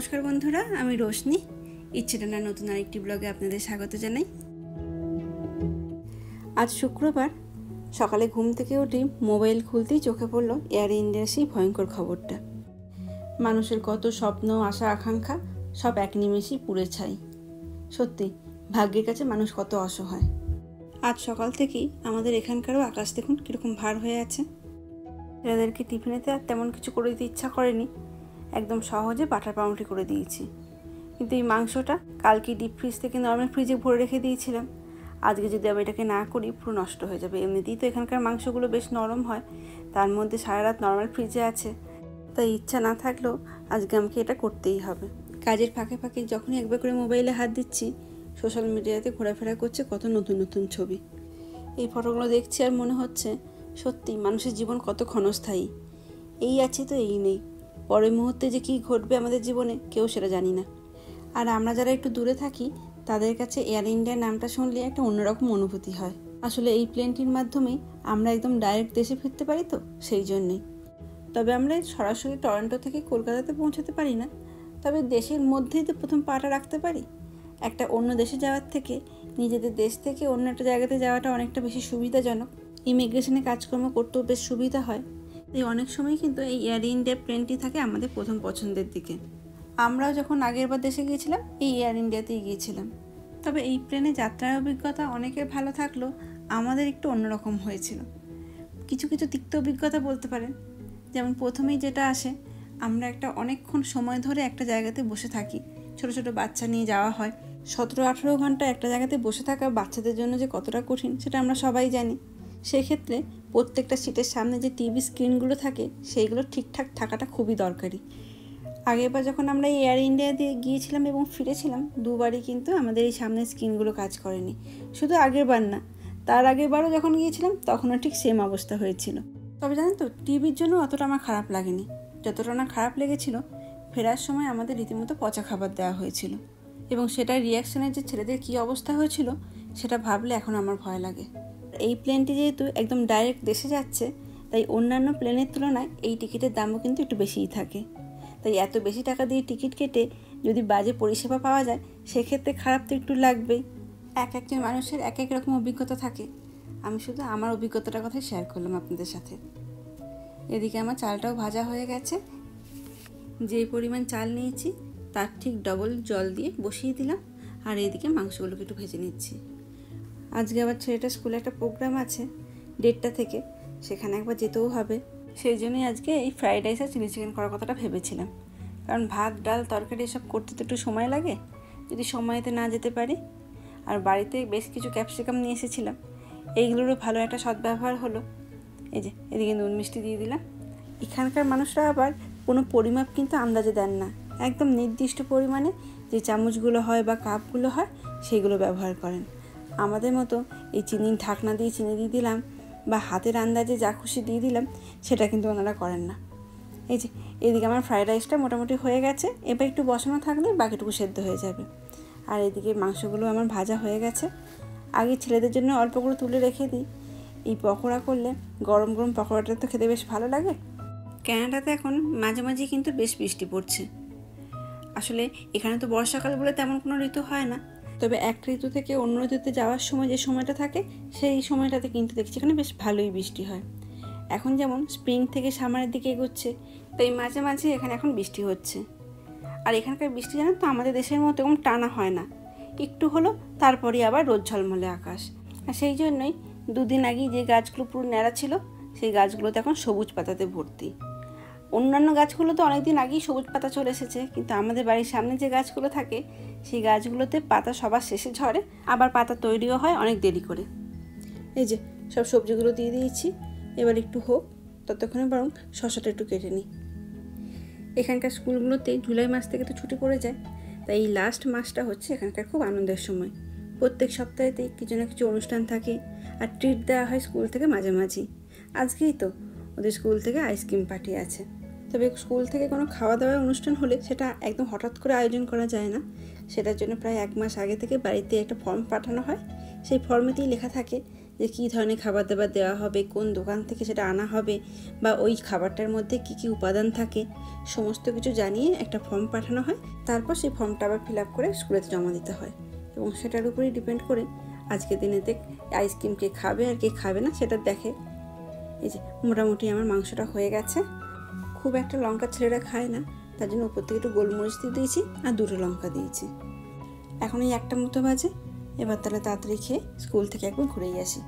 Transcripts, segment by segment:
নমস্কার বন্ধুরা, আমি রোশনি। ইচ্ছে টানা নতুন আরেকটি ব্লগে আপনাদের স্বাগত জানাই। আজ শুক্রবার সকালে ঘুম থেকে উঠে মোবাইল খুলতেই চোখে পড়লো এয়ার ইন্ডিয়ার সেই ভয়ঙ্কর খবরটা। মানুষের কত স্বপ্ন, আশা, আকাঙ্ক্ষা সব এক নিমেষেই পুড়ে ছাই। সত্যি ভাগ্যের কাছে মানুষ কত অসহায়। আজ সকাল থেকেই আমাদের এখানকারও আকাশ দেখুন কীরকম ভার হয়ে আছে। এদেরকে টিফিনেতে আর তেমন কিছু করে দিতে ইচ্ছা করেনি, একদম সহজে বাটার পাউরুটি করে দিয়েছি। কিন্তু এই মাংসটা কালকে ডিপ ফ্রিজ থেকে নর্মাল ফ্রিজে ভরে রেখে দিয়েছিলাম। আজকে যদি আমি এটাকে না করি পুরো নষ্ট হয়ে যাবে। এমনিতেই তো এখানকার মাংসগুলো বেশ নরম হয়, তার মধ্যে সারা রাত নর্মাল ফ্রিজে আছে, তাই ইচ্ছা না থাকলেও আজকে আমাকে এটা করতেই হবে। কাজের ফাঁকে ফাঁকে যখনই একবার করে মোবাইলে হাত দিচ্ছি, সোশ্যাল মিডিয়াতে ঘোরাফেরা করছে কত নতুন নতুন ছবি। এই ফটোগুলো দেখছি আর মনে হচ্ছে সত্যি মানুষের জীবন কত ক্ষণস্থায়ী। এই আছে তো এই নেই, পরের মুহূর্তে যে কী ঘটবে আমাদের জীবনে কেউ সেটা জানি না। আর আমরা যারা একটু দূরে থাকি তাদের কাছে এয়ার ইন্ডিয়ার নামটা শুনলে একটা অন্যরকম অনুভূতি হয়। আসলে এই প্লেনটির মাধ্যমেই আমরা একদম ডাইরেক্ট দেশে ফিরতে পারি, তো সেই জন্যেই। তবে আমরা সরাসরি টরন্টো থেকে কলকাতাতে পৌঁছাতে পারি না, তবে দেশের মধ্যেই তো প্রথম পাটা রাখতে পারি। একটা অন্য দেশে যাওয়ার থেকে নিজেদের দেশ থেকে অন্য একটা জায়গাতে যাওয়াটা অনেকটা বেশি সুবিধাজনক। ইমিগ্রেশনে কাজকর্ম করতেও বেশ সুবিধা হয়। এই অনেক সময় কিন্তু এই এয়ার ইন্ডিয়া প্লেনটি থাকে আমাদের প্রথম পছন্দের দিকে। আমরাও যখন আগেরবার দেশে গিয়েছিলাম এই এয়ার ইন্ডিয়াতেই গিয়েছিলাম। তবে এই প্লেনে যাত্রার অভিজ্ঞতা অনেকের ভালো থাকলেও আমাদের একটু অন্যরকম হয়েছিল। কিছু কিছু তিক্ত অভিজ্ঞতা বলতে পারেন। যেমন প্রথমেই যেটা আসে, আমরা একটা অনেকক্ষণ সময় ধরে একটা জায়গাতে বসে থাকি। ছোট ছোট বাচ্চা নিয়ে যাওয়া হয়। 17-18 ঘন্টা একটা জায়গাতে বসে থাকা বাচ্চাদের জন্য যে কতটা কঠিন সেটা আমরা সবাই জানি। সেক্ষেত্রে প্রত্যেকটা সিটের সামনে যে টিভি স্ক্রিনগুলো থাকে সেইগুলো ঠিকঠাক থাকাটা খুবই দরকারি। আগেরবার যখন আমরা এই এয়ার ইন্ডিয়া দিয়ে গিয়েছিলাম এবং ফিরেছিলাম, দুবারই কিন্তু আমাদের এই সামনের স্ক্রিনগুলো কাজ করেনি। শুধু আগেরবার না, তার আগেরবারও যখন গিয়েছিলাম তখনও ঠিক সেম অবস্থা হয়েছিল। তবে জানেন তো, টিভির জন্য অতটা আমার খারাপ লাগেনি। যতটা না খারাপ লেগেছিল, ফেরার সময় আমাদের রীতিমতো পচা খাবার দেওয়া হয়েছিল, এবং সেটার রিয়াকশানের যে ছেলেদের কী অবস্থা হয়েছিল সেটা ভাবলে এখন আমার ভয় লাগে। এই প্লেনটি যেহেতু একদম ডাইরেক্ট দেশে যাচ্ছে, তাই অন্যান্য প্লেনের তুলনায় এই টিকিটের দামও কিন্তু একটু বেশিই থাকে। তাই এত বেশি টাকা দিয়ে টিকিট কেটে যদি বাজে পরিষেবা পাওয়া যায়, সেক্ষেত্রে খারাপ তো একটু লাগবেই। একজন মানুষের এক এক রকম অভিজ্ঞতা থাকে। আমি শুধু আমার অভিজ্ঞতাটার কথাই শেয়ার করলাম আপনাদের সাথে। এদিকে আমার চালটাও ভাজা হয়ে গেছে। যে পরিমাণ চাল নিয়েছি তার ঠিক ডবল জল দিয়ে বসিয়ে দিলাম, আর এইদিকে মাংসগুলোকে একটু ভেজে নিচ্ছি। আজকে আবার ছেলেটার স্কুলে একটা প্রোগ্রাম আছে 1:30 থেকে, সেখানে একবার যেতেও হবে। সেই জন্যই আজকে এই ফ্রাইড রাইস আর চিলি চিকেন করার কথাটা ভেবেছিলাম। কারণ ভাত, ডাল, তরকারি এসব করতে তো একটু সময় লাগে, যদি সময়তে না যেতে পারি। আর বাড়িতে বেশ কিছু ক্যাপসিকাম নিয়ে এসেছিলাম, এইগুলোরও ভালো একটা সদ্ব্যবহার হলো। এই যে এদিকে নুন মিষ্টি দিয়ে দিলাম। এখানকার মানুষরা আবার কোনো পরিমাপ কিন্তু আন্দাজে দেন না, একদম নির্দিষ্ট পরিমাণে যে চামচগুলো হয় বা কাপগুলো হয় সেইগুলো ব্যবহার করেন। আমাদের মতো এই চিনির ঢাকনা দিয়ে চিনি দিয়ে দিলাম বা হাতের আন্দাজে যা খুশি দিয়ে দিলাম, সেটা কিন্তু ওনারা করেন না। এই যে এদিকে আমার ফ্রাইড রাইসটা মোটামুটি হয়ে গেছে, এবার একটু বসানো থাকলে বাকিটুকু সেদ্ধ হয়ে যাবে। আর এদিকে মাংসগুলো আমার ভাজা হয়ে গেছে। আগে ছেলেদের জন্য অল্পগুলো তুলে রেখে দিই। এই পকোড়া করলে গরম গরম পকোড়াটা তো খেতে বেশ ভালো লাগে। ক্যানাডাতে এখন মাঝে মাঝে কিন্তু বেশ বৃষ্টি পড়ছে। আসলে এখানে তো বর্ষাকাল বলে তেমন কোনো ঋতু হয় না, তবে এক ঋতু থেকে অন্য ঋতুতে যাওয়ার সময় যে সময়টা থাকে সেই সময়টাতে কিন্তু দেখছি এখানে বেশ ভালোই বৃষ্টি হয়। এখন যেমন স্প্রিং থেকে সামারের দিকে এগোচ্ছে, তাই মাঝে মাঝে এখানে এখন বৃষ্টি হচ্ছে। আর এখানকার বৃষ্টি জানেন তো আমাদের দেশের মতো এরকম টানা হয় না, একটু হলো তারপরই আবার রোদ ঝলমলে আকাশ। আর সেই জন্যই দুদিন আগেই যে গাছগুলো পুরো ন্যাড়া ছিল সেই গাছগুলোতে এখন সবুজ পাতাতে ভর্তি। অন্যান্য গাছগুলো তো অনেকদিন আগেই সবুজ পাতা চলে এসেছে, কিন্তু আমাদের বাড়ির সামনে যে গাছগুলো থাকে সেই গাছগুলোতে পাতা সবার শেষে ঝরে, আবার পাতা তৈরিও হয় অনেক দেরি করে। এই যে সব সবজিগুলো দিয়ে দিয়েছি, এবার একটু হোক, ততক্ষণে বরং শসাটা একটু কেটে নিই। এখানকার স্কুলগুলোতে জুলাই মাস থেকে তো ছুটি পড়ে যায়, তাই এই লাস্ট মাসটা হচ্ছে এখানকার খুব আনন্দের সময়। প্রত্যেক সপ্তাহেতেই কিছু না কিছু অনুষ্ঠান থাকে, আর ট্রিট দেওয়া হয় স্কুল থেকে মাঝে মাঝেই। আজকেই তো ওদের স্কুল থেকে আইসক্রিম পার্টি আছে। তবে স্কুল থেকে কোনো খাওয়া দাওয়ার অনুষ্ঠান হলে সেটা একদম হঠাৎ করে আয়োজন করা যায় না। সেটার জন্য প্রায় 1 মাস আগে থেকে বাড়িতে একটা ফর্ম পাঠানো হয়। সেই ফর্মেতেই লেখা থাকে যে কী ধরনের খাবার দাবার দেওয়া হবে, কোন দোকান থেকে সেটা আনা হবে, বা ওই খাবারটার মধ্যে কি কি উপাদান থাকে, সমস্ত কিছু জানিয়ে একটা ফর্ম পাঠানো হয়। তারপর সেই ফর্মটা আবার ফিল আপ করে স্কুলেতে জমা দিতে হয়, এবং সেটার উপরেই ডিপেন্ড করে আজকের দিনেতে আইসক্রিম কে খাবে আর কে খাবে না সেটা দেখে। এই যে মোটামুটি আমার মাংসটা হয়ে গেছে। খুব একটা লঙ্কা ছেলেরা খায় না, তার জন্য উপর থেকে একটু গোলমরিচ দিয়ে দিয়েছি আর 2টো লঙ্কা দিয়েছি। এখন এই 1টা মতো বাজে। এবার তাহলে তাড়াতাড়ি খেয়ে স্কুল থেকে একবার ঘুরেই আসি।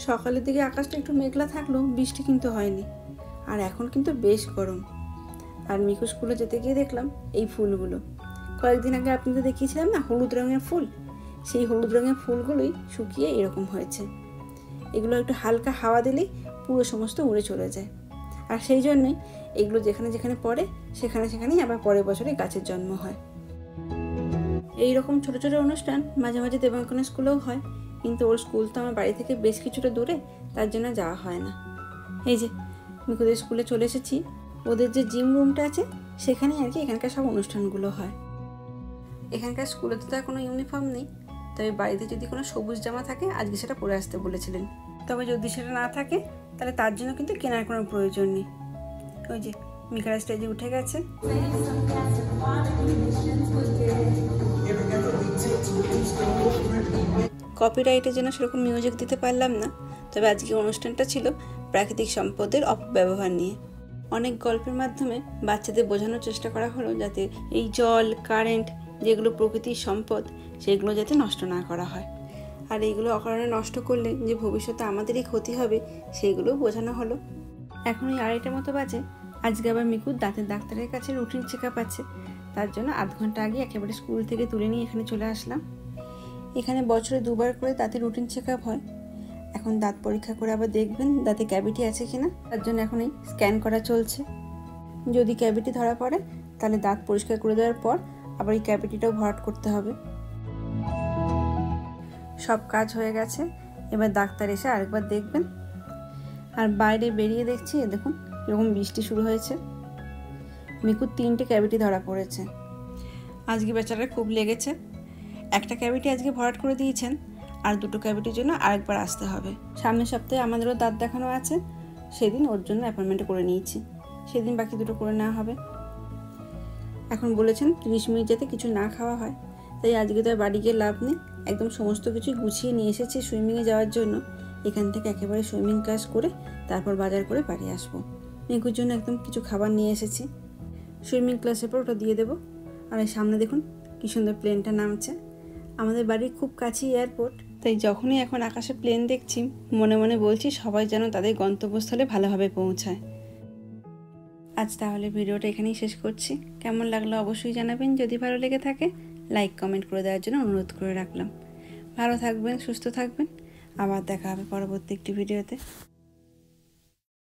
সকালের দিকে আকাশটা একটু মেঘলা থাকলেও বৃষ্টি কিন্তু হয়নি, আর এখন কিন্তু বেশ গরম। আর মিকু স্কুলে যেতে গিয়ে দেখলাম এই ফুলগুলো, কয়েকদিন আগে আপনাদের দেখিয়েছিলাম না হলুদ রঙের ফুল, সেই হলুদ রঙের ফুলগুলোই শুকিয়ে এরকম হয়েছে। এগুলো একটু হালকা হাওয়া দিলেই পুরো সমস্ত উড়ে চলে যায়, আর সেই জন্যই এগুলো যেখানে যেখানে পড়ে সেখানে সেখানেই আবার পরের বছরে গাছের জন্ম হয়। এই রকম ছোটো ছোটো অনুষ্ঠান মাঝে মাঝে দেবাঙ্কনের স্কুলেও হয়, কিন্তু ওর স্কুল তো আমার বাড়ি থেকে বেশ কিছুটা দূরে, তার জন্য যাওয়া হয় না। এই যে মিকুদের স্কুলে চলে এসেছি, ওদের যে জিম রুমটা আছে সেখানেই আর কি এখানকার সব অনুষ্ঠানগুলো হয়। এখানকার স্কুলে তো আর কোনো ইউনিফর্ম নেই, তবে বাড়িতে যদি কোনো সবুজ জামা থাকে আজকে সেটা পরে আসতে বলেছিলেন। তবে যদি সেটা না থাকে তাহলে তার জন্য কিন্তু কেনার কোনো প্রয়োজন নেই। ওই যে মিকারা স্টেজে উঠে গেছে। কপিরাইটের জন্য সেরকম মিউজিক দিতে পারলাম না, তবে আজকে অনুষ্ঠানটা ছিল প্রাকৃতিক সম্পদের অপব্যবহার নিয়ে। অনেক গল্পের মাধ্যমে বাচ্চাদের বোঝানোর চেষ্টা করা হলো যাতে এই জল, কারেন্ট যেগুলো প্রকৃতির সম্পদ সেগুলো যাতে নষ্ট না করা হয়, আর এইগুলো অকারণে নষ্ট করলে যে ভবিষ্যতে আমাদেরই ক্ষতি হবে সেইগুলো বোঝানো হলো। এখন ওই 2:30 মতো বাজে। আজকে আবার মিকুর দাঁতের ডাক্তারের কাছে রুটিন চেক আপ আছে, তার জন্য আধ ঘন্টা আগে একেবারে স্কুল থেকে তুলে নিয়ে এখানে চলে আসলাম। এখানে বছরে 2বার করে দাঁতের রুটিন চেক আপ হয়। এখন দাঁত পরীক্ষা করে আবার দেখবেন দাঁতে ক্যাভিটি আছে কিনা, তার জন্য এখন এই স্ক্যান করা চলছে। যদি ক্যাভিটি ধরা পড়ে তাহলে দাঁত পরিষ্কার করে দেওয়ার পর আবার এই ক্যাভিটিটাও ভরাট করতে হবে। সব কাজ হয়ে গেছে, এবার ডাক্তার এসে আরেকবার দেখবেন। আর বাইরে বেরিয়ে দেখছি দেখুন এরকম বৃষ্টি শুরু হয়েছে। মিকুর 3টে ক্যাভিটি ধরা পড়েছে। আজকে বেচারা খুব লেগেছে। একটা ক্যাভিটি আজকে ভরাট করে দিয়েছেন, আর 2টো ক্যাভিটির জন্য আরেকবার আসতে হবে। সামনের সপ্তাহে আমাদেরও দাঁত দেখানো আছে, সেদিন ওর জন্য অ্যাপয়েন্টমেন্ট করে নিয়েছি, সেদিন বাকি 2টো করে নেওয়া হবে। এখন বলেছেন 30 মিনিট যাতে কিছু না খাওয়া হয়, তাই আজকে তো আর বাড়ি গিয়ে লাভ নেই, একদম সমস্ত কিছু গুছিয়ে নিয়ে এসেছি সুইমিংয়ে যাওয়ার জন্য। এখান থেকে একেবারে সুইমিং ক্লাস করে তারপর বাজার করে বাড়ি আসবো। মিকুর জন্য একদম কিছু খাবার নিয়ে এসেছি, সুইমিং ক্লাসের পর ওটা দিয়ে দেবো। আর এই সামনে দেখুন কী সুন্দর প্লেনটা নামছে। আমাদের বাড়ির খুব কাছেই এয়ারপোর্ট, তাই যখনই এখন আকাশে প্লেন দেখছি মনে মনে বলছি সবাই যেন তাদের গন্তব্যস্থলে ভালোভাবে পৌঁছায়। আজ তাহলে ভিডিওটা এখানেই শেষ করছি। কেমন লাগলো অবশ্যই জানাবেন, যদি ভালো লেগে থাকে লাইক কমেন্ট করে দেওয়ার জন্য অনুরোধ করে রাখলাম। ভালো থাকবেন, সুস্থ থাকবেন, আবার দেখা হবে পরবর্তী একটি ভিডিওতে।